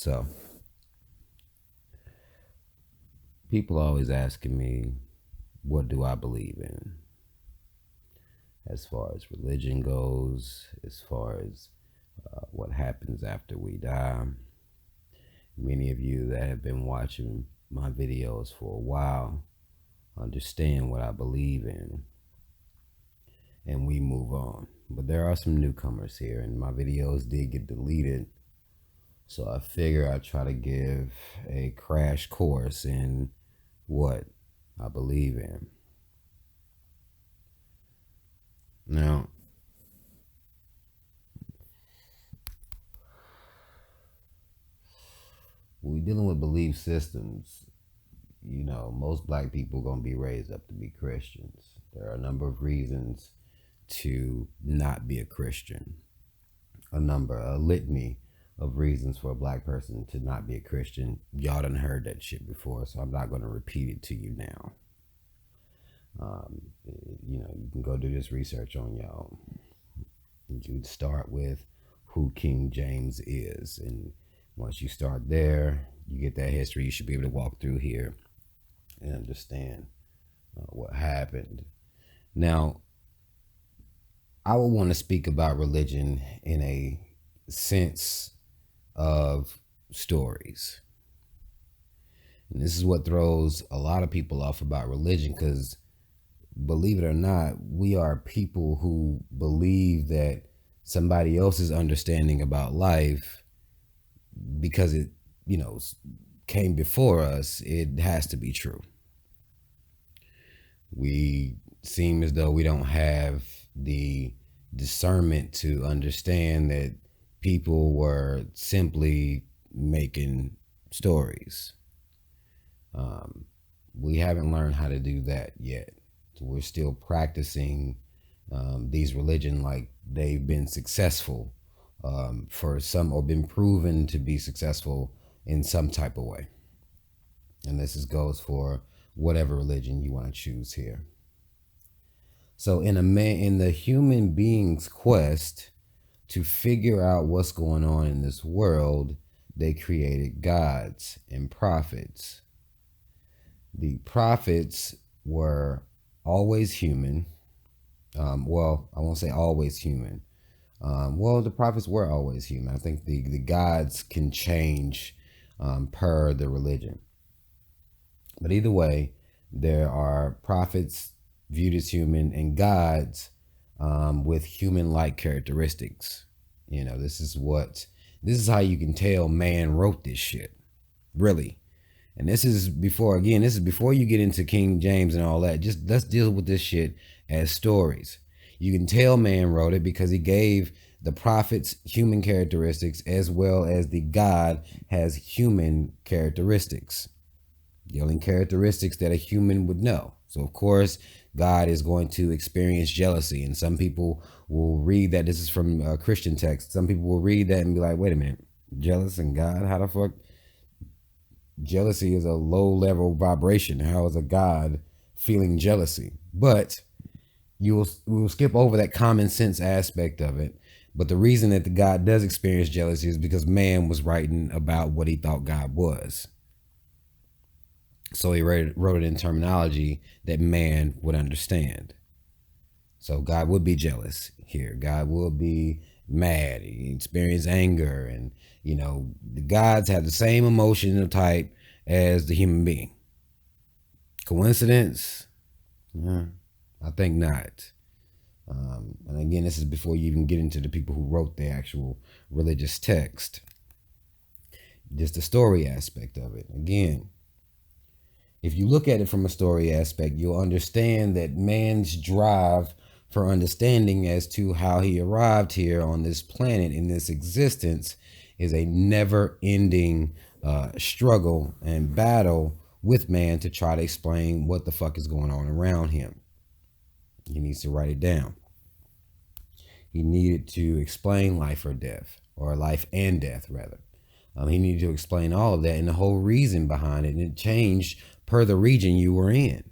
So, people always asking me, what do I believe in? As far as religion goes, as far as what happens after we die. Many of you that have been watching my videos for a while understand what I believe in, and we move on. But there are some newcomers here, and my videos did get deleted. So I figure I try to give a crash course in what I believe in. Now, when we're dealing with belief systems, most black people are going to be raised up to be Christians. There are a number of reasons to not be a Christian. A litany of reasons for a black person to not be a Christian. Y'all done heard that shit before, so I'm not going to repeat it to you now. You can go do this research on y'all. You'd start with who King James is, and once you start there, you get that history. You should be able to walk through here and understand what happened. Now, I would want to speak about religion in a sense of stories. And this is what throws a lot of people off about religion, because believe it or not, we are people who believe that somebody else's understanding about life, because it, came before us, it has to be true. We seem as though we don't have the discernment to understand that people were simply making stories. We haven't learned how to do that yet. So we're still practicing these religion like they've been successful for some, or been proven to be successful in some type of way. And this goes for whatever religion you want to choose here. So in the human being's quest to figure out what's going on in this world, they created gods and prophets. The prophets were always human. Well, I won't say always human. The prophets were always human. I think the gods can change per the religion. But either way, there are prophets viewed as human, and gods with human-like characteristics. This is how you can tell man wrote this shit, really. And this is before you get into King James and all that. Just let's deal with this shit as stories. You can tell man wrote it because he gave the prophets human characteristics, as well as the God has human characteristics, dealing characteristics that a human would know. So of course, God is going to experience jealousy, and some people will read that. This is from a Christian text. Some people will read that and be like, wait a minute, jealous and God? How the fuck? Jealousy is a low level vibration. How is a God feeling jealousy? But we'll skip over that common sense aspect of it. But the reason that the God does experience jealousy is because man was writing about what he thought God was. So he wrote it in terminology that man would understand. So God would be jealous here. God would be mad. He experienced anger. And, the gods have the same emotional type as the human being. Coincidence? I think not. And again, this is before you even get into the people who wrote the actual religious text. Just the story aspect of it. Again, if you look at it from a story aspect, you'll understand that man's drive for understanding as to how he arrived here on this planet, in this existence, is a never-ending struggle and battle with man to try to explain what the fuck is going on around him. He needs to write it down. He needed to explain life or death, or life and death, rather. He needed to explain all of that and the whole reason behind it, and it changed per the region you were in.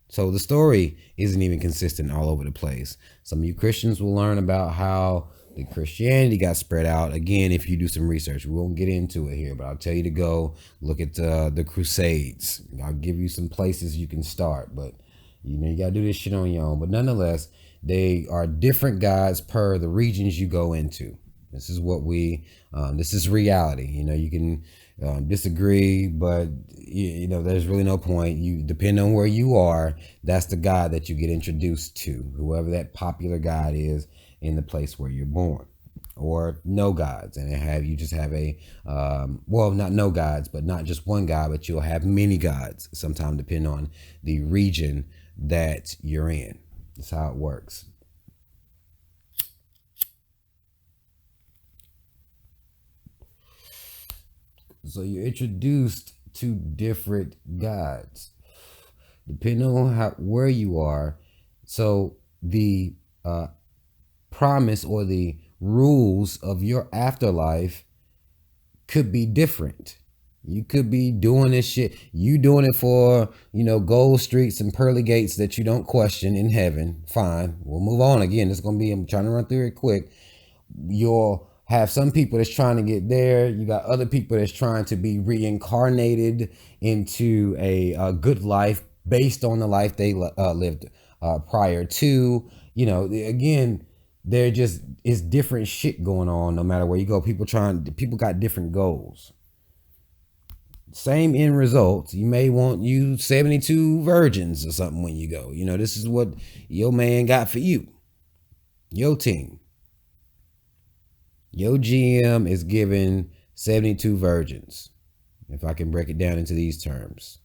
So the story isn't even consistent all over the place. Some of you Christians will learn about how The Christianity got spread out. Again, if you do some research, we won't get into it here, but I'll tell you to go look at the Crusades. I'll give you some places you can start, but you got to do this shit on your own. But nonetheless, they are different gods per the regions you go into. This is what this is reality. You can disagree, but there's really no point. You depend on where you are. That's the God that you get introduced to, whoever that popular God is in the place where you're born, or no gods, and you just have a not no gods, but not just one God, but you'll have many gods. Sometimes depending on the region that you're in. That's how it works. So you're introduced to different gods depending on where you are. So the promise or the rules of your afterlife could be different. You could be doing this shit. You doing it for, gold streets and pearly gates that you don't question in heaven. Fine. We'll move on. Again, I'm trying to run through it quick. You'll have some people that's trying to get there. You got other people that's trying to be reincarnated into a good life based on the life they lived prior to. Again, there just is different shit going on no matter where you go. People got different goals. Same end results. You may want 72 virgins or something when you go. This is what your man got for you. Your team. Your GM is giving 72 virgins. If I can break it down into these terms.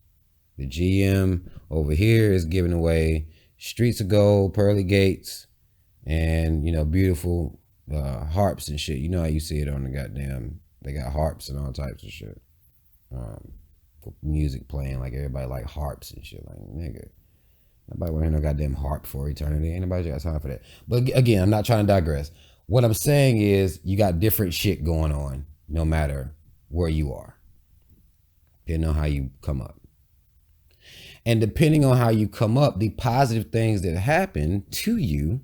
The GM over here is giving away streets of gold, pearly gates, and, beautiful harps and shit. You know how you see it on the goddamn, they got harps and all types of shit. Music playing, like everybody like harps and shit. Like, nigga, nobody want to hear no goddamn harp for eternity. Ain't nobody got time for that. But again, I'm not trying to digress. What I'm saying is you got different shit going on no matter where you are. Depending on how you come up. And depending on how you come up, the positive things that happen to you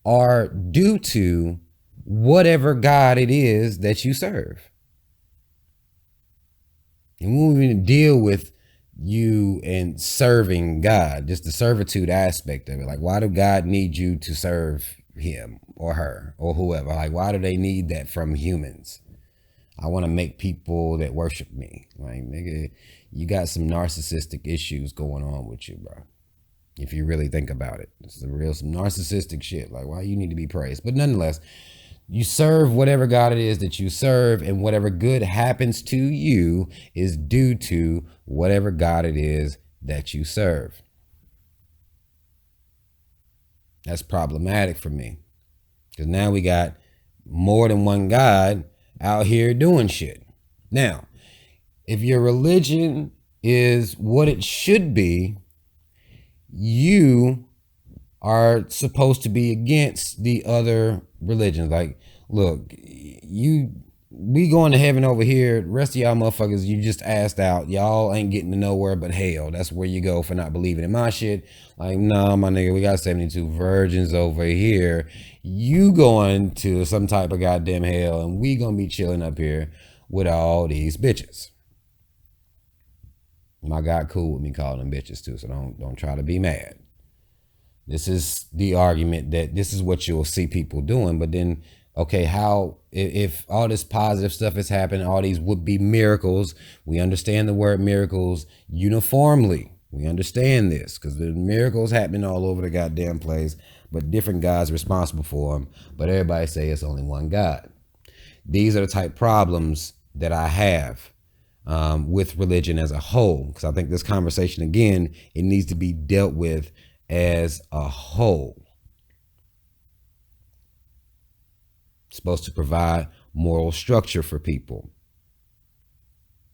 are due to whatever God it is that you serve. And we won't even deal with you and serving God, just the servitude aspect of it. Like, why do God need you to serve him or her or whoever? Like, why do they need that from humans? I want to make people that worship me. Like, nigga, you got some narcissistic issues going on with you, bro. If you really think about it, it's some narcissistic shit. Like, why you need to be praised? But nonetheless, you serve whatever God it is that you serve, and whatever good happens to you is due to whatever God it is that you serve. That's problematic for me, because now we got more than one God out here doing shit. Now, if your religion is what it should be, you are supposed to be against the other religions. Like, look, we going to heaven over here. The rest of y'all motherfuckers, you just asked out. Y'all ain't getting to nowhere but hell. That's where you go for not believing in my shit. Like, nah, my nigga, we got 72 virgins over here. You going to some type of goddamn hell, and we gonna be chilling up here with all these bitches. My God cool with me calling them bitches too, so don't try to be mad. This is the argument that this is what you'll see people doing. But then, okay, how, if all this positive stuff is happening, all these would be miracles. We understand the word miracles uniformly. We understand this because the miracles happening all over the goddamn place, but different gods responsible for them. But everybody say it's only one God. These are the type problems that I have with religion as a whole, because I think this conversation, again, it needs to be dealt with as a whole. It's supposed to provide moral structure for people,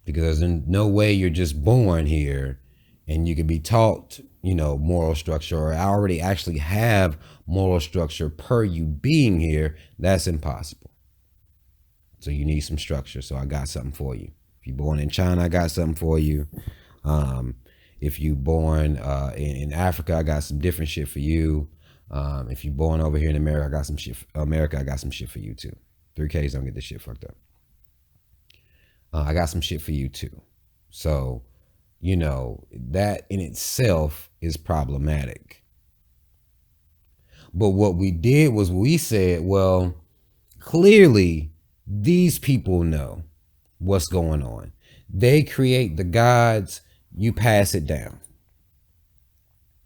because there's no way you're just born here and you can be taught, moral structure, or already actually have moral structure per you being here. That's impossible. So you need some structure. So I got something for you. If you're born in China, I got something for you. If you born in Africa, I got some different shit for you. If you're born over here in America, I got some shit. America, I got some shit for you too. 3Ks don't get this shit fucked up. I got some shit for you too. So, that in itself is problematic. But what we did was we said, well, clearly these people know what's going on. They create the gods, you pass it down.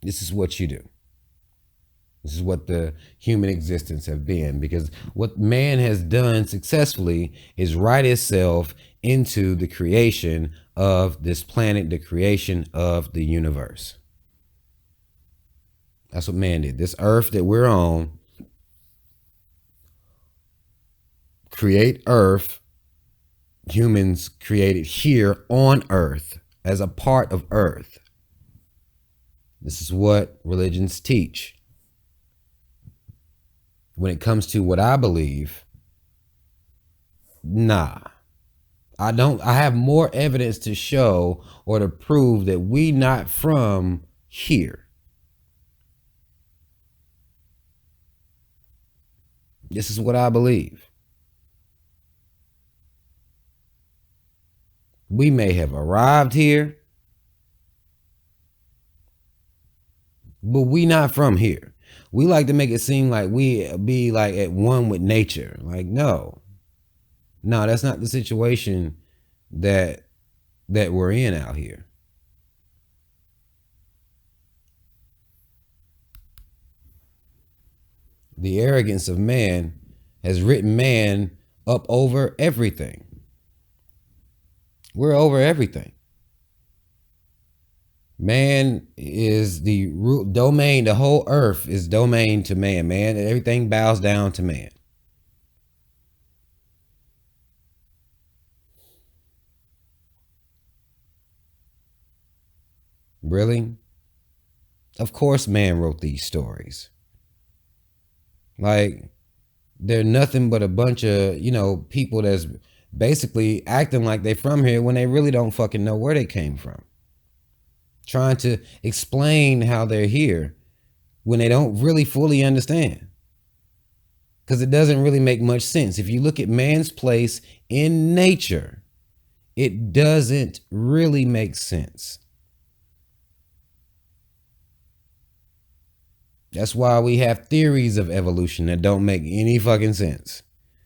This is what you do. This is what the human existence have been, because what man has done successfully is write itself into the creation of this planet, the creation of the universe. That's what man did. This earth that we're on, create earth, humans created here on earth as a part of earth. This is what religions teach. When it comes to what I believe, nah. I have more evidence to show or to prove that we not from here. This is what I believe. We may have arrived here, but we not from here. We like to make it seem like we be like at one with nature. Like, no, that's not the situation that we're in out here. The arrogance of man has written man up over everything. We're over everything. Man is the domain, the whole earth is domain to man. Man, everything bows down to man. Really? Of course man wrote these stories. Like, they're nothing but a bunch of, people that's basically acting like they from here when they really don't fucking know where they came from. Trying to explain how they're here when they don't really fully understand. Because it doesn't really make much sense. If you look at man's place in nature, it doesn't really make sense. That's why we have theories of evolution that don't make any fucking sense.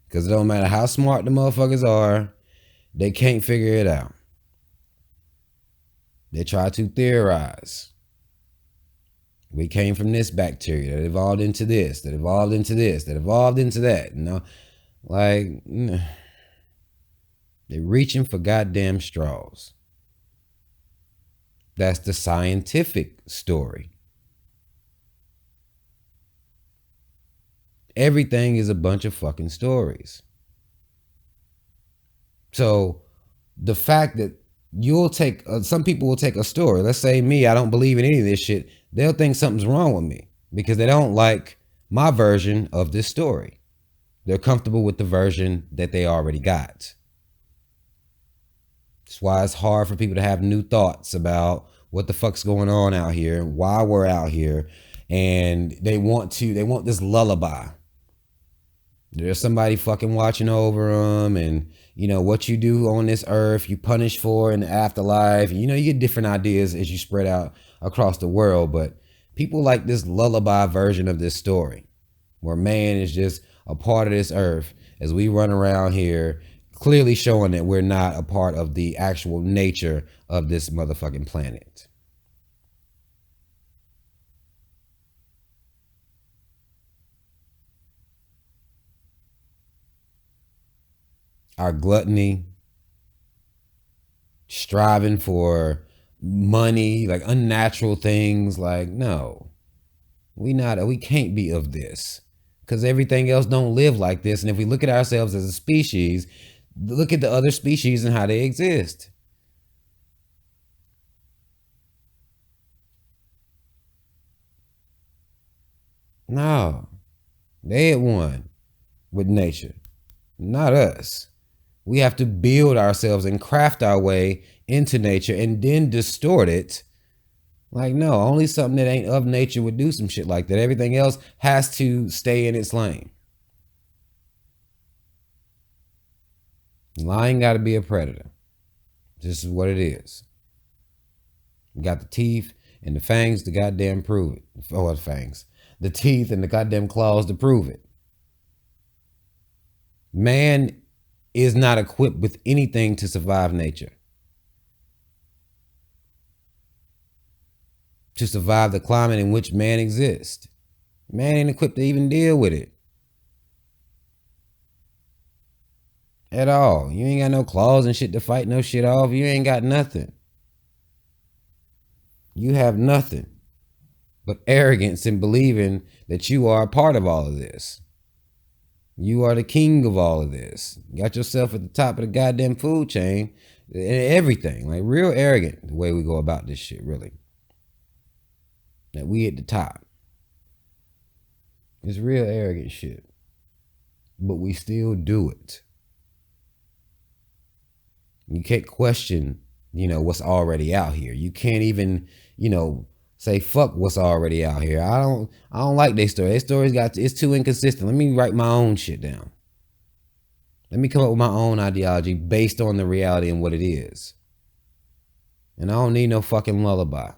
Because it don't matter how smart the motherfuckers are, they can't figure it out. They try to theorize. We came from this bacteria that evolved into this, that evolved into this, that evolved into that. Like, they're reaching for goddamn straws. That's the scientific story. Everything is a bunch of fucking stories. So the fact that you'll take, some people will take a story. Let's say me, I don't believe in any of this shit. They'll think something's wrong with me because they don't like my version of this story. They're comfortable with the version that they already got. That's why it's hard for people to have new thoughts about what the fuck's going on out here, why we're out here. And they want this lullaby. There's somebody fucking watching over them, and what you do on this earth, you punish for in the afterlife. You get different ideas as you spread out across the world, but people like this lullaby version of this story, where man is just a part of this earth as we run around here, clearly showing that we're not a part of the actual nature of this motherfucking planet. Our gluttony, striving for money, like unnatural things, like, no, we can't be of this, because everything else don't live like this. And if we look at ourselves as a species, look at the other species and how they exist. No, they at one with nature, not us. We have to build ourselves and craft our way into nature and then distort it. Like, no, only something that ain't of nature would do some shit like that. Everything else has to stay in its lane. Lion got to be a predator. This is what it is. You got the teeth and the fangs to goddamn prove it. Oh, the fangs. The teeth and the goddamn claws to prove it. Man is not equipped with anything to survive nature. To survive the climate in which man exists. Man ain't equipped to even deal with it. At all. You ain't got no claws and shit to fight no shit off. You ain't got nothing. You have nothing but arrogance in believing that you are a part of all of this. You are the king of all of this. You got yourself at the top of the goddamn food chain and everything. Like, real arrogant the way we go about this shit, really. That we at the top. It's real arrogant shit. But we still do it. You can't question, what's already out here. You can't even, say fuck what's already out here. I don't like their story. Their story's it's too inconsistent. Let me write my own shit down. Let me come up with my own ideology based on the reality and what it is. And I don't need no fucking lullaby.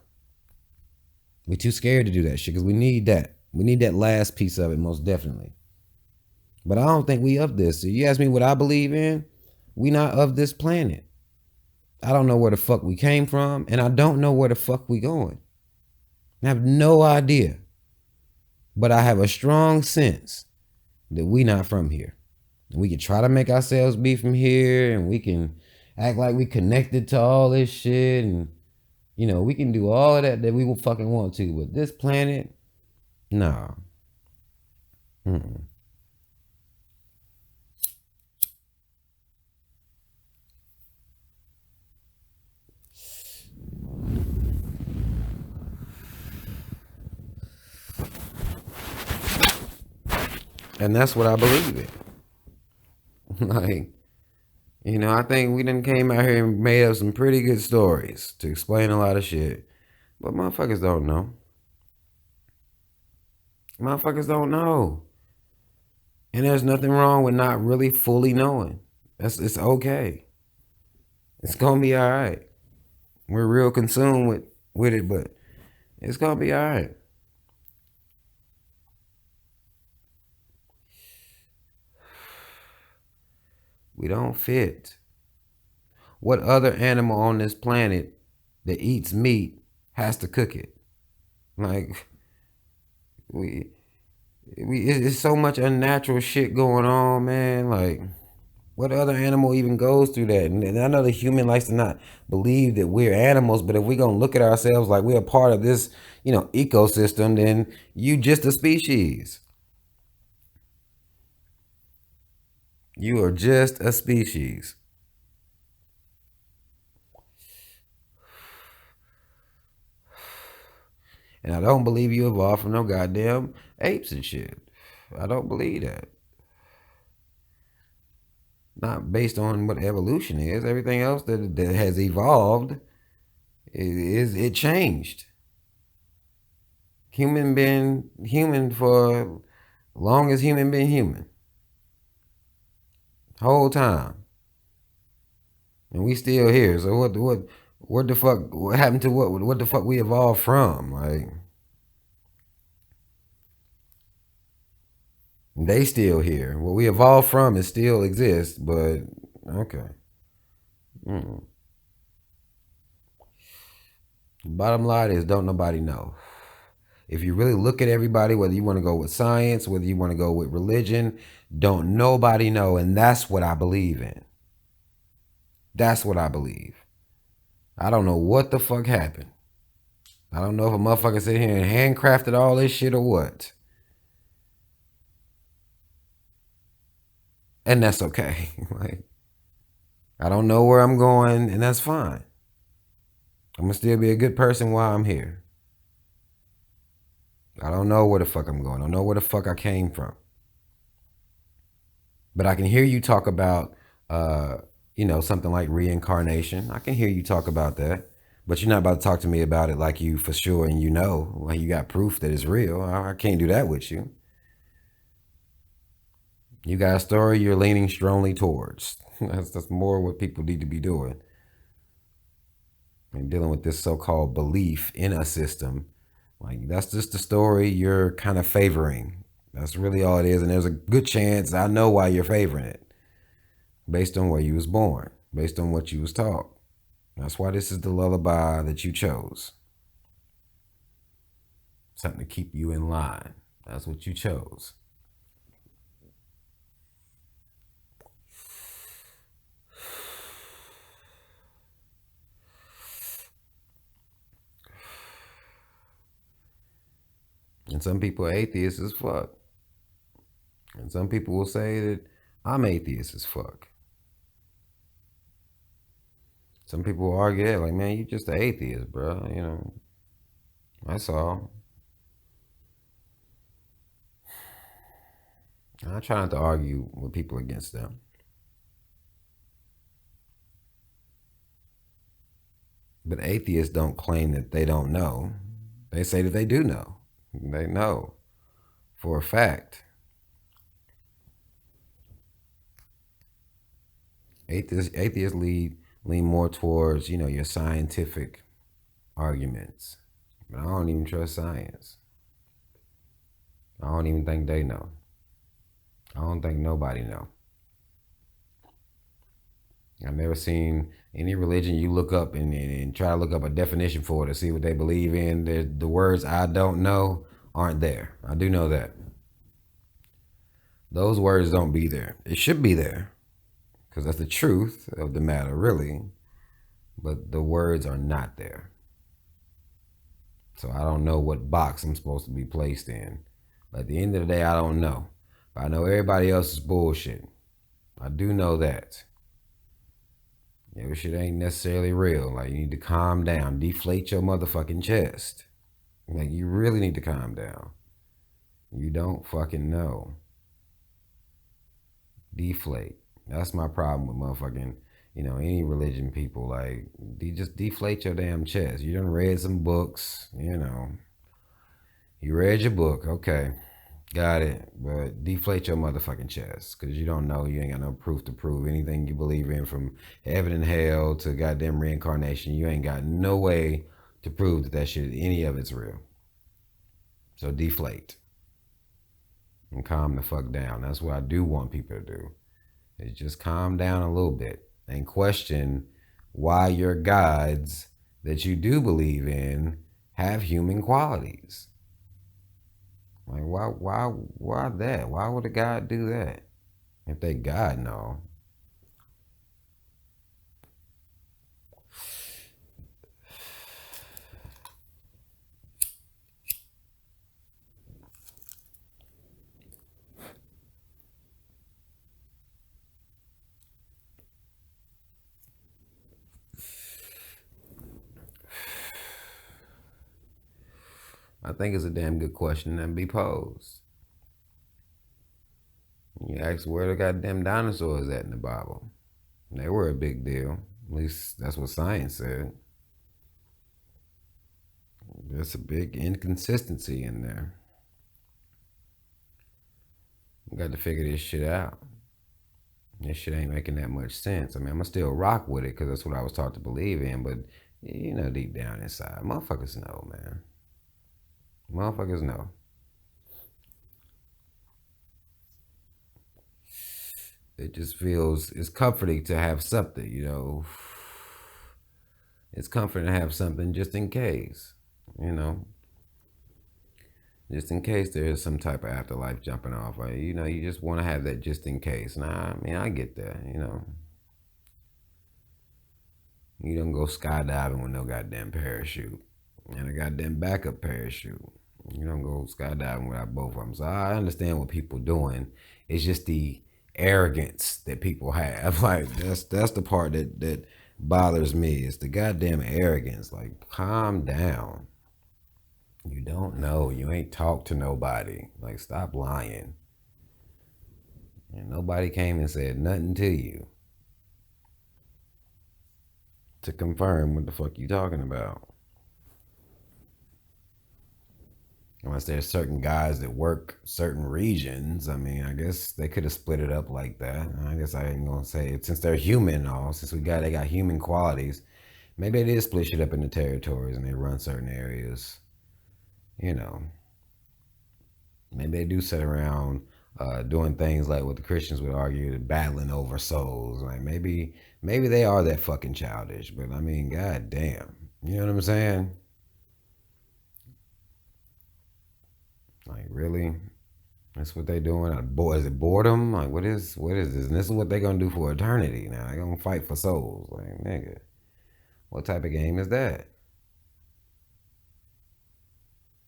We're too scared to do that shit because we need that. We need that last piece of it, most definitely. But I don't think we of this. So you ask me what I believe in, we not of this planet. I don't know where the fuck we came from, and I don't know where the fuck we going. I have no idea. But I have a strong sense that we not from here. We can try to make ourselves be from here, and we can act like we connected to all this shit, and we can do all of that we will fucking want to. But this planet, nah. Mm-mm. And that's what I believe in. Like, I think we done came out here and made up some pretty good stories to explain a lot of shit. But motherfuckers don't know. Motherfuckers don't know. And there's nothing wrong with not really fully knowing. It's okay. It's gonna be all right. We're real consumed with it, but it's gonna be all right. We don't fit. What other animal on this planet that eats meat has to cook it? Like, it's so much unnatural shit going on, man. Like, what other animal even goes through that? And I know the human likes to not believe that we're animals, but if we're gonna look at ourselves like we're a part of this, ecosystem, then you just a species. You are just a species. And I don't believe you evolved from no goddamn apes and shit. I don't believe that. Not based on what evolution is. Everything else that has evolved it changed. Human been human for long as human been human. Whole time. And we still here. So what the fuck, what happened to what the fuck we evolved from? Like, they still here. What we evolved from is still exists, but okay. Mm. Bottom line is, don't nobody know. If you really look at everybody, whether you want to go with science, whether you want to go with religion, don't nobody know. And that's what I believe in. That's what I believe. I don't know what the fuck happened. I don't know if a motherfucker sit here and handcrafted all this shit or what. And that's okay. Like, I don't know where I'm going, and that's fine. I'm gonna still be a good person while I'm here. I don't know where the fuck I'm going. I don't know where the fuck I came from. But I can hear you talk about, something like reincarnation. I can hear you talk about that. But you're not about to talk to me about it like you for sure and you know, like you got proof that it's real. I can't do that with you. You got a story you're leaning strongly towards. That's more what people need to be doing. And dealing with this so-called belief in a system. Like that's just the story you're kind of favoring. That's really all it is. And there's a good chance I know why you're favoring it. Based on where you was born. Based on what you was taught. That's why this is the lullaby that you chose. Something to keep you in line. That's what you chose. And some people are atheists as fuck. And some people will say that I'm atheist as fuck. Some people will argue that, like, man, you just an atheist, bro. You know, that's all. I try not to argue with people against them. But atheists don't claim that they don't know. They say that they do know. They know for a fact. Atheists lean more towards, your scientific arguments. But I don't even trust science. I don't even think they know. I don't think nobody know. I've never seen any religion you look up and try to look up a definition for it to see what they believe in. The words I don't know aren't there. I do know that. Those words don't be there. It should be there because that's the truth of the matter, really. But the words are not there. So I don't know what box I'm supposed to be placed in. But at the end of the day, I don't know. But I know everybody else is bullshit. I do know that. Your shit ain't necessarily real. Like, you need to calm down. Deflate your motherfucking chest. Like, you really need to calm down. You don't fucking know. Deflate. That's my problem with motherfucking, any religion people. Like, just deflate your damn chest. You done read some books, You read your book, okay. Got it. But deflate your motherfucking chest. Because you don't know. You ain't got no proof to prove anything you believe in, from heaven and hell to goddamn reincarnation. You ain't got no way to prove that shit, any of it's real. So deflate. And calm the fuck down. That's what I do want people to do. Is just calm down a little bit. And question why your gods that you do believe in have human qualities. Like, why that? Why would a God do that? If they God, no. I think it's a damn good question that be posed. You ask where the goddamn dinosaurs at in the Bible. They were a big deal. At least that's what science said. There's a big inconsistency in there. We got to figure this shit out. This shit ain't making that much sense. I mean, I'm gonna still rock with it because that's what I was taught to believe in. But deep down inside, motherfuckers know, man. Motherfuckers know. It just feels, it's comforting to have something, It's comforting to have something just in case, Just in case there's some type of afterlife jumping off. You just want to have that just in case. Nah, I mean, I get that, You don't go skydiving with no goddamn parachute and a goddamn backup parachute. You don't go skydiving without both of them. So I understand what people doing. It's just the arrogance that people have. Like, that's the part that bothers me. It's the goddamn arrogance. Like, calm down. You don't know. You ain't talked to nobody. Like, stop lying. And nobody came and said nothing to you. to confirm what the fuck you talking about. Unless there's certain guys that work certain regions, I mean, I guess they could have split it up like that. I guess I ain't gonna say it since they're human and all. Since they got human qualities, maybe they did split shit up into territories and they run certain areas. You know, maybe they do sit around doing things like what the Christians would argue, battling over souls. Like maybe they are that fucking childish. But I mean, god damn, you know what I'm saying? Like really, that's what they doing. Is it boredom? Like what is this? And this is what they gonna do for eternity. Now they gonna fight for souls. Like nigga, what type of game is that?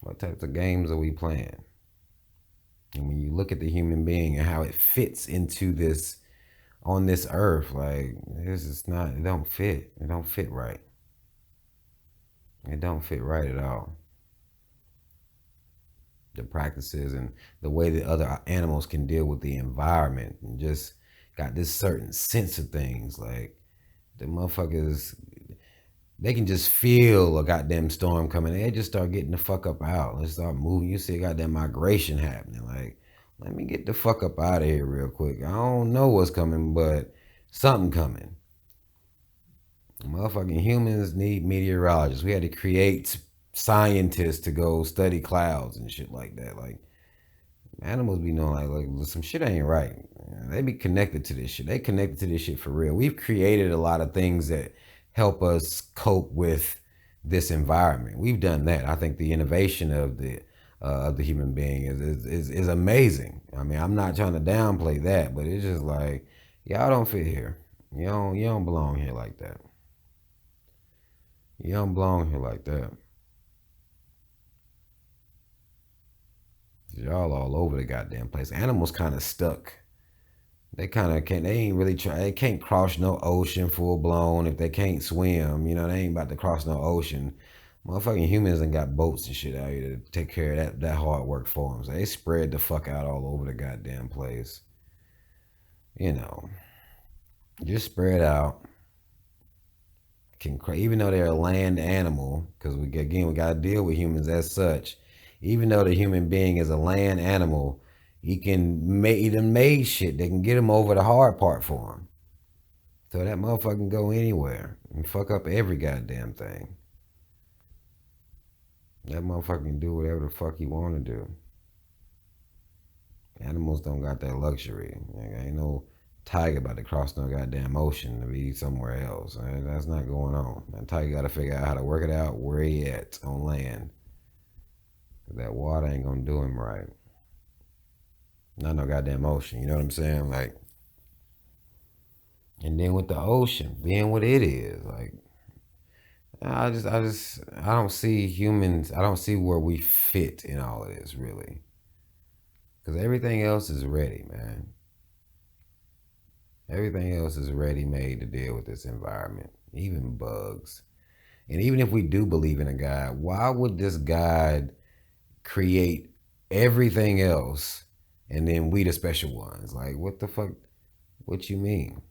What types of games are we playing? And when you look at the human being and how it fits into this on this earth, like this is not. It don't fit. It don't fit right. It don't fit right at all. The practices and the way that other animals can deal with the environment and just got this certain sense of things. Like the motherfuckers, they can just feel a goddamn storm coming. They just start getting the fuck up out. Let's start moving. You see a goddamn migration happening. Like, let me get the fuck up out of here real quick. I don't know what's coming, but something coming. Motherfucking humans need meteorologists. We had to create scientists to go study clouds and shit like that. Like animals be knowing like some shit ain't right. They be connected to this shit. They connected to this shit for real. We've created a lot of things that help us cope with this environment. We've done that. I think the innovation of the human being is amazing. I mean, I'm not trying to downplay that, but it's just like y'all don't fit here. You don't belong here like that. You don't belong here like that. Y'all all over the goddamn place. Animals kind of stuck. They kind of can't. They ain't really try. They can't cross no ocean full blown if they can't swim. They ain't about to cross no ocean. Motherfucking humans ain't got boats and shit out here to take care of that hard work for them. So they spread the fuck out all over the goddamn place. You know, just spread out. Even though they're a land animal, because we got to deal with humans as such. Even though the human being is a land animal, he done made shit that can get him over the hard part for him. So that motherfucker can go anywhere and fuck up every goddamn thing. That motherfucker can do whatever the fuck he want to do. Animals don't got that luxury. Like, ain't no tiger about to cross no goddamn ocean to be somewhere else. That's not going on. That tiger got to figure out how to work it out where he at on land. That water ain't gonna do him right. Not no goddamn ocean. You know what I'm saying? Like, and then with the ocean being what it is, like, I don't see humans. I don't see where we fit in all of this really, because everything else is ready, man. Everything else is ready made to deal with this environment, even bugs. And even if we do believe in a God, why would this God create everything else and then we the special ones? Like, what the fuck? What you mean?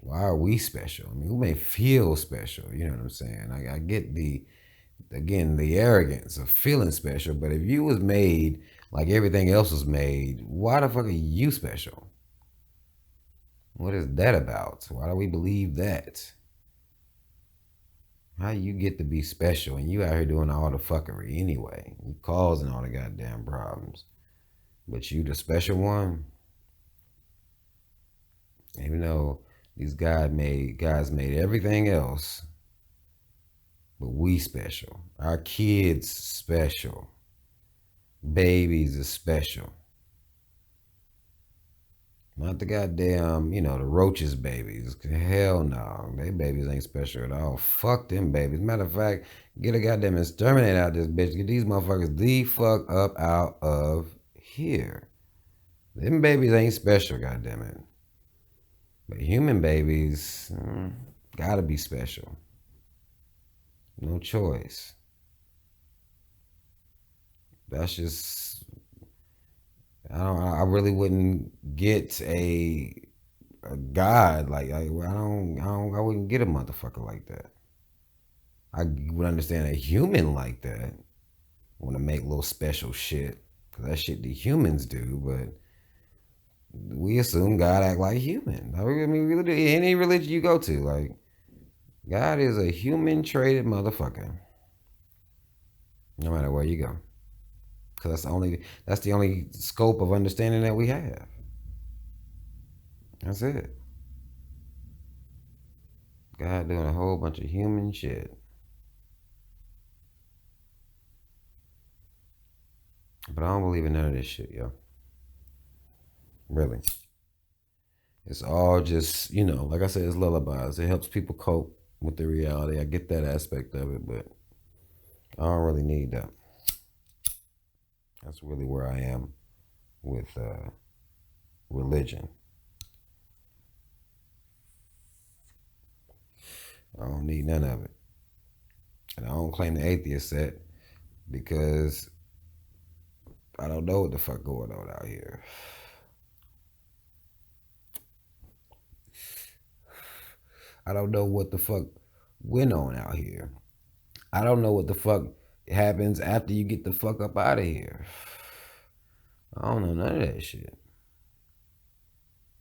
Why are we special? I mean, we may feel special. You know what I'm saying? I get the arrogance of feeling special, but if you was made like everything else was made, why the fuck are you special? What is that about? Why do we believe that? How you get to be special and you out here doing all the fuckery anyway? You causing all the goddamn problems. But you the special one? Even though these guys made everything else, but we special. Our kids special. Babies is special. Not the goddamn, the roaches babies. Hell no. They babies ain't special at all. Fuck them babies. Matter of fact, get a goddamn exterminate out this bitch. Get these motherfuckers the fuck up out of here. Them babies ain't special, goddamn it. But human babies, gotta be special. No choice. That's just I really wouldn't get a a god. Like I wouldn't get a motherfucker like that. I would understand a human like that want to make little special shit because that shit the humans do, but we assume God act like human. I mean, really, any religion you go to, like God is a human traded motherfucker. No matter where you go, because that's the only scope of understanding that we have. That's it. God doing a whole bunch of human shit. But I don't believe in none of this shit, yo. Really. It's all just, like I said, it's lullabies. It helps people cope with the reality. I get that aspect of it, but I don't really need that. That's really where I am with religion. I don't need none of it. And I don't claim the atheist set because I don't know what the fuck going on out here. I don't know what the fuck went on out here. I don't know what the fuck happens after you get the fuck up out of here. I don't know none of that shit.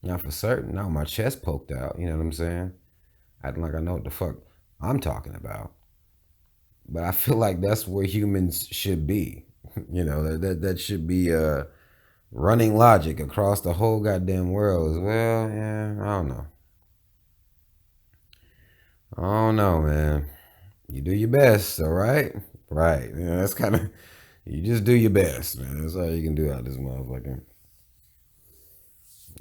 Not for certain. Now my chest poked out. You know what I'm saying? Acting like I know what the fuck I'm talking about. But I feel like that's where humans should be. That should be running logic across the whole goddamn world as well. Yeah, I don't know. I don't know, man. You do your best, all right? Right. That's kind of, you just do your best, man. That's all you can do out this motherfucker.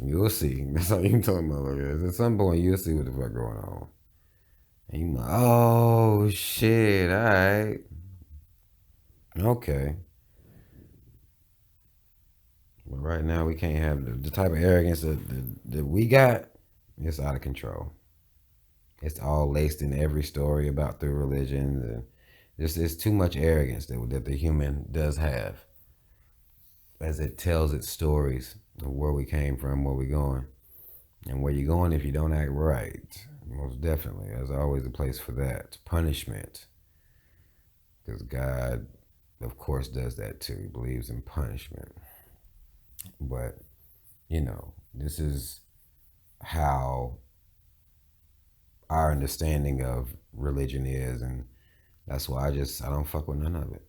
You'll see. That's all you can tell motherfuckers. At some point, you'll see what the fuck going on. And you like, oh, shit, all right. Okay. But right now, we can't have the type of arrogance that we got. It's out of control. It's all laced in every story about the religions. And it's too much arrogance that the human does have as it tells its stories of where we came from, where we're going, and where you're going if you don't act right. Most definitely. There's always a place for that. Punishment. Because God, of course, does that too. He believes in punishment. But, this is how our understanding of religion is. And that's why I don't fuck with none of it.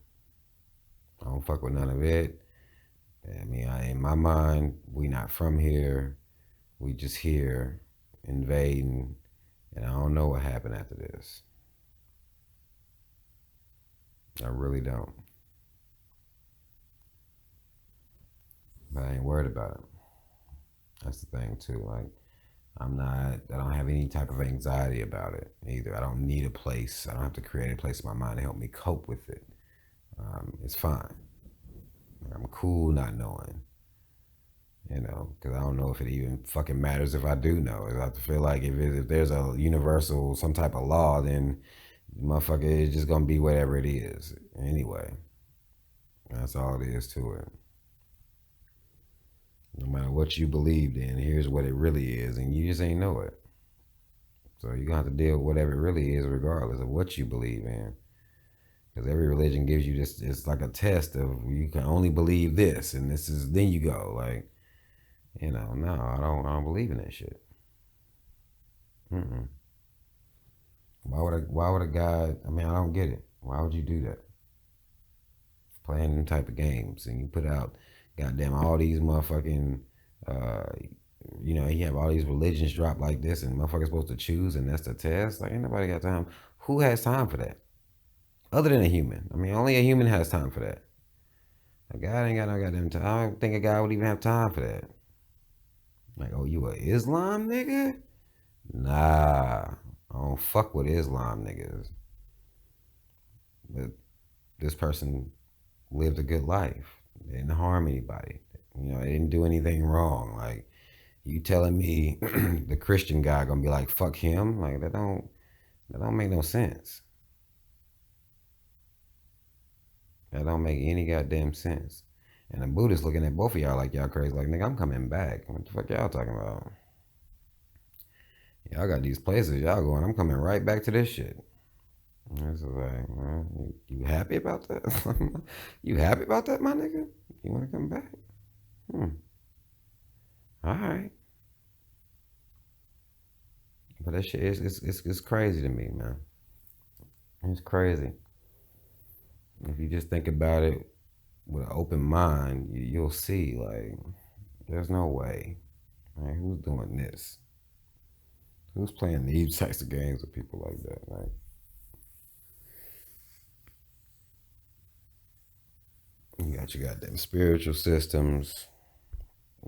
I don't fuck with none of it. I mean, in my mind, we not from here. We just here invading. And I don't know what happened after this. I really don't. But I ain't worried about it. That's the thing too. Like, I don't have any type of anxiety about it either. I don't need a place. I don't have to create a place in my mind to help me cope with it. It's fine. I'm cool not knowing, because I don't know if it even fucking matters if I do know. I have to feel like if there's a universal, some type of law, then motherfucker, it's just gonna be whatever it is. Anyway, that's all it is to it. No matter what you believed in, here's what it really is, and you just ain't know it. So you're gonna have to deal with whatever it really is, regardless of what you believe in. Because every religion gives you this, it's like a test of you can only believe this, and this is, then you go like, no, I don't believe in that shit. Mm-mm. Why would a God? I mean, I don't get it. Why would you do that? Playing them type of games, and you put out, goddamn, all these motherfucking, you have all these religions drop like this, and motherfuckers supposed to choose, and that's the test. Like, ain't nobody got time. Who has time for that? Other than a human. I mean, only a human has time for that. A God ain't got no goddamn time. I don't think a guy would even have time for that. Like, oh, you a Islam nigga? Nah, I don't fuck with Islam niggas. But this person lived a good life. They didn't harm anybody. They didn't do anything wrong. Like, you telling me the Christian guy gonna be like, fuck him? Like, that don't make no sense. That don't make any goddamn sense. And the Buddhist looking at both of y'all like y'all crazy. Like, nigga, I'm coming back. What the fuck y'all talking about? Y'all got these places y'all going. I'm coming right back to this shit. It's like, man, you happy about that? You happy about that, my nigga? You want to come back? Hmm. All right. But that shit is it's crazy to me, man. It's crazy. If you just think about it with an open mind, you'll see like there's no way. Like, who's doing this? Who's playing these types of games with people like that? Like, you got your goddamn spiritual systems.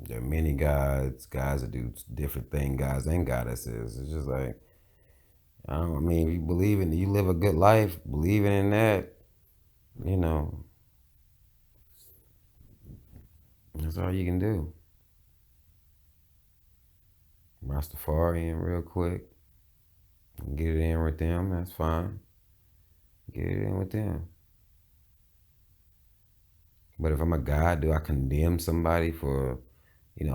There are many gods, guys that do different things, guys and goddesses. It's just like, I mean, if you believe in, you live a good life, believing in that, you know, that's all you can do. Rastafarian real quick. Get it in with them, that's fine. Get it in with them. But if I'm a god, do I condemn somebody for,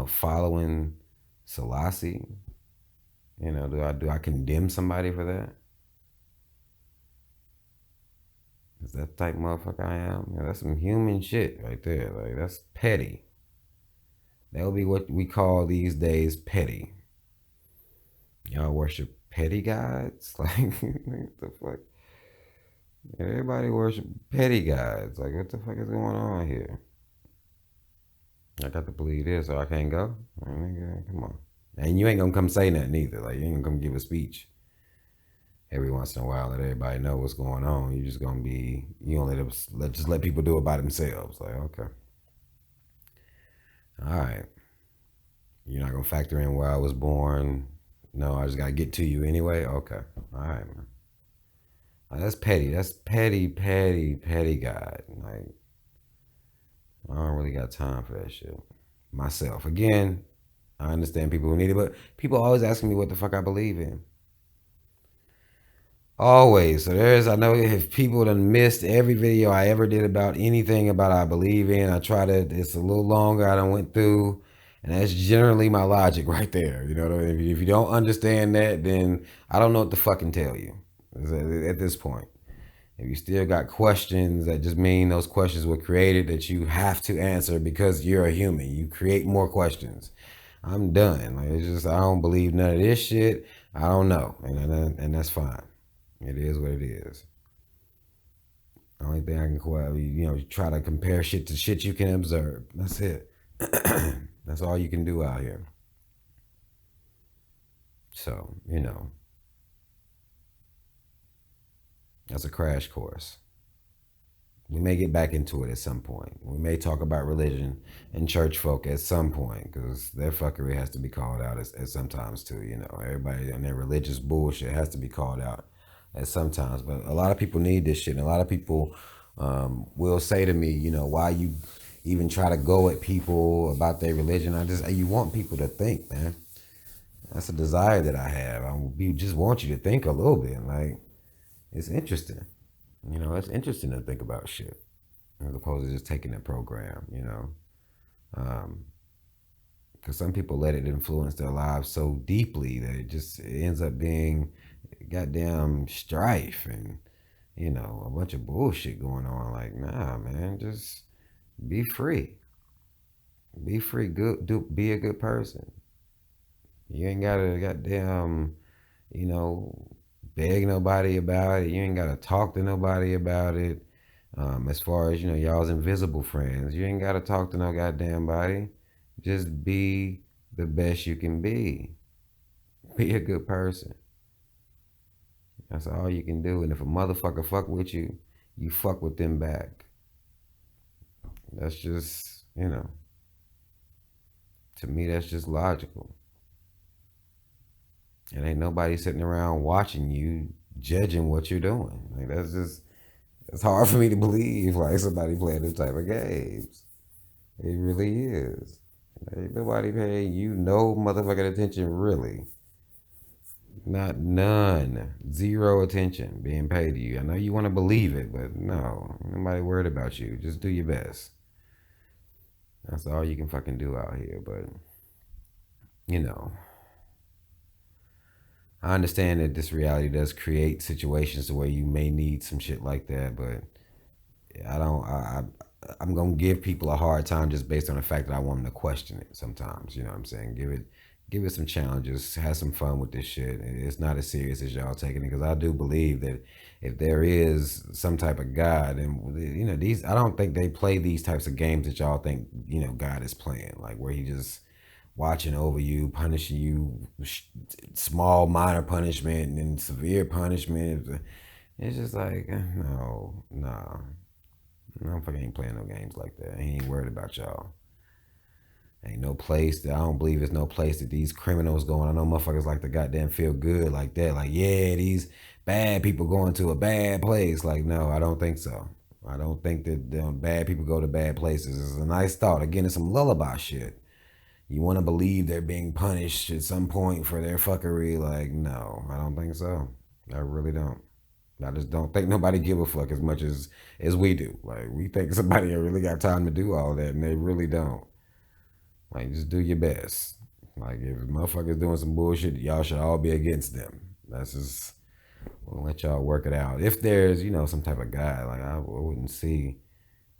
following Selassie? Do I condemn somebody for that? Is that the type of motherfucker I am? That's some human shit right there. Like, that's petty. That would be what we call these days petty. Y'all worship petty gods? Like, what the fuck? Everybody worship petty gods. Like, what the fuck is going on here? I got to believe this, so I can't go. Nigga, come on. And you ain't gonna come say nothing either. Like, you ain't gonna come give a speech every once in a while let everybody know what's going on. You just gonna be, you gonna let people do it by themselves. Like, okay, all right. You're not gonna factor in where I was born. No, I just gotta get to you anyway. Okay, all right, man. Like, that's petty. That's petty, petty, petty God. Like, I don't really got time for that shit. Myself, again, I understand people who need it, but people always asking me what the fuck I believe in. Always. So I know if people done missed every video I ever did about anything about I believe in, I try to, it's a little longer, I done went through, and that's generally my logic right there. You know what I mean? If you don't understand that, then I don't know what to fucking tell you at this point. If you still got questions, that just mean those questions were created that you have to answer because you're a human. You create more questions. I'm done. Like, it's just, I don't believe none of this shit. I don't know, and that's fine. It is what it is. The only thing I can try to compare shit to shit you can observe. That's it. That's all you can do out here. So, that's a crash course. We may get back into it at some point. We may talk about religion and church folk at some point because their fuckery has to be called out at sometimes too. Everybody and their religious bullshit has to be called out at sometimes. But a lot of people need this shit. And a lot of people will say to me, why you even try to go at people about their religion. You want people to think, man. That's a desire that I have. We just want you to think a little bit. Like, it's interesting. It's interesting to think about shit as opposed to just taking the program, because some people let it influence their lives so deeply that it ends up being goddamn strife and, a bunch of bullshit going on. Like, nah, man, just be free. Be free. Be a good person. You ain't gotta goddamn, you know, beg nobody about it. You ain't gotta talk to nobody about it. As far as y'all's invisible friends, you ain't gotta talk to no goddamn body. Just be the best you can be. Be a good person. That's all you can do. And if a motherfucker fuck with you, you fuck with them back. That's just, to me, that's just logical. And ain't nobody sitting around watching you, judging what you're doing. Like, it's hard for me to believe like somebody playing this type of games. It really is. Ain't nobody paying you no motherfucking attention, really. Not none. Zero attention being paid to you. I know you want to believe it, but no. Nobody worried about you. Just do your best. That's all you can fucking do out here. But, I understand that this reality does create situations where you may need some shit like that, but I don't. I'm gonna give people a hard time just based on the fact that I want them to question it. Sometimes, you know what I'm saying? Give it some challenges. Have some fun with this shit. It's not as serious as y'all taking it, because I do believe that if there is some type of God, and you know these, I don't think they play these types of games that y'all think God is playing, like where he just watching over you, punishing you, small minor punishment and then severe punishment. It's just like no, nah. Motherfucker ain't playing no games like that. He ain't worried about y'all. Ain't no place that I don't believe there's no place that these criminals going. I know motherfuckers like to goddamn feel good like that. Like, yeah, these bad people going to a bad place. Like, no, I don't think so. I don't think that bad people go to bad places. It's a nice thought. Again, it's some lullaby shit. You want to believe they're being punished at some point for their fuckery. Like, no, I don't think so. I really don't. I just don't think nobody give a fuck as much as we do. Like, we think somebody really got time to do all that, and they really don't. Like, just do your best. Like, if motherfuckers doing some bullshit, y'all should all be against them. That's just, we'll let y'all work it out. If there's, some type of guy, like, I wouldn't see,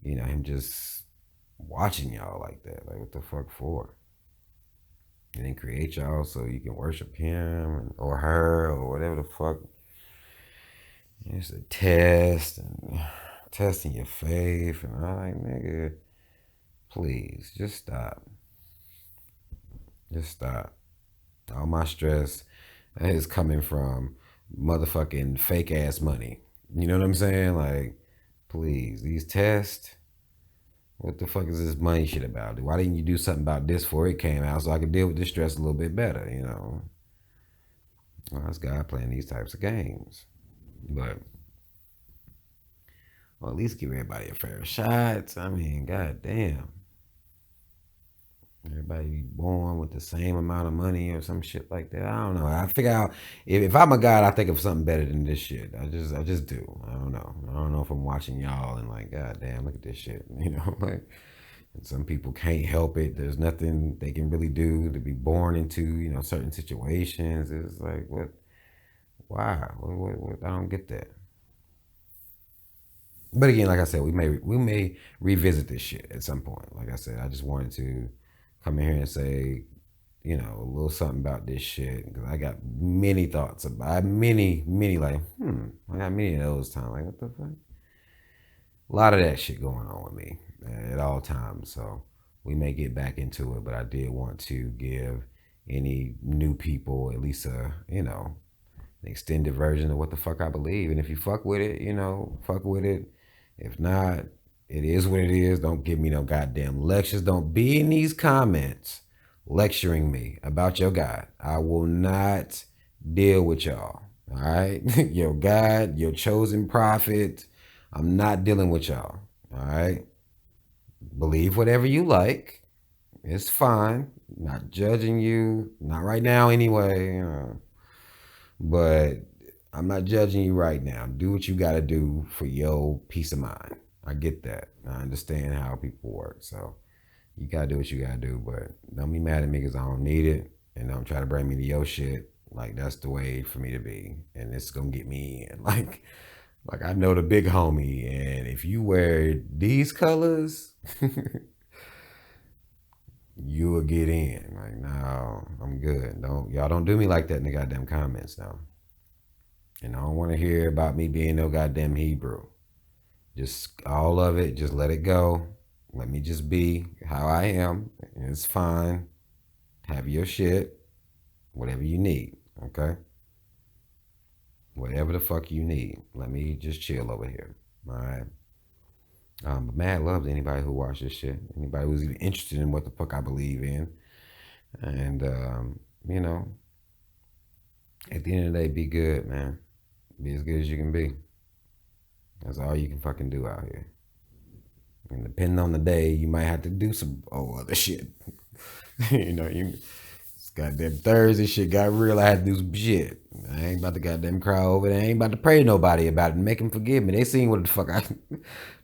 him just watching y'all like that. Like, what the fuck for? He didn't create y'all so you can worship him or her or whatever the fuck. It's a test and testing your faith. And I'm like, nigga, please, just stop. Just stop. All my stress is coming from motherfucking fake ass money. You know what I'm saying? Like, please, these tests, what the fuck is this money shit about? Why didn't you do something about this before it came out so I could deal with this stress a little bit better, Well, it's God playing these types of games. But, well, at least give everybody a fair shot. I mean, goddamn. Everybody be born with the same amount of money or some shit like that. I don't know. I figure out if I'm a god, I think of something better than this shit. I just do. I don't know. I don't know if I'm watching y'all and like, god damn, look at this shit. Like, and some people can't help it. There's nothing they can really do to be born into, certain situations. It's like, what? Why? What? I don't get that. But again, like I said, we may revisit this shit at some point. Like I said, I just wanted to come in here and say, a little something about this shit, because I got many thoughts about many like, I got many of those times. Like, what the fuck? A lot of that shit going on with me at all times. So we may get back into it, but I did want to give any new people at least an extended version of what the fuck I believe. And if you fuck with it, fuck with it. If not, it is what it is. Don't give me no goddamn lectures. Don't be in these comments lecturing me about your God. I will not deal with y'all. All right? Your God, your chosen prophet. I'm not dealing with y'all. All right? Believe whatever you like. It's fine. Not judging you. Not right now, anyway. But I'm not judging you right now. Do what you got to do for your peace of mind. I get that. I understand how people work. So you got to do what you got to do. But don't be mad at me because I don't need it. And don't try to bring me to your shit. Like, that's the way for me to be. And it's going to get me in. Like I know the big homie. And if you wear these colors, you will get in. Like, no, I'm good. Y'all don't do me like that in the goddamn comments now. And I don't want to hear about me being no goddamn Hebrew. Just all of it, just let it go. Let me just be how I am. It's fine. Have your shit. Whatever you need. Okay? Whatever the fuck you need. Let me just chill over here. Alright? But mad love to anybody who watches this shit. Anybody who's even interested in what the fuck I believe in. And, at the end of the day, be good, man. Be as good as you can be. That's all you can fucking do out here. And depending on the day, you might have to do some other shit. Goddamn Thursday shit got real. I had to do some shit. I ain't about to goddamn cry over it. I ain't about to pray to nobody about it and make them forgive me. They seen what the fuck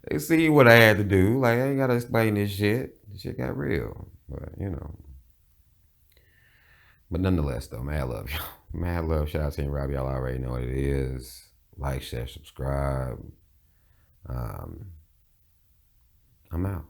they seen what I had to do. Like, I ain't gotta explain this shit. This shit got real. But, But nonetheless, though, mad love, y'all. Mad love. Shout out to Rob. Y'all already know what it is. Like, share, subscribe. I'm out.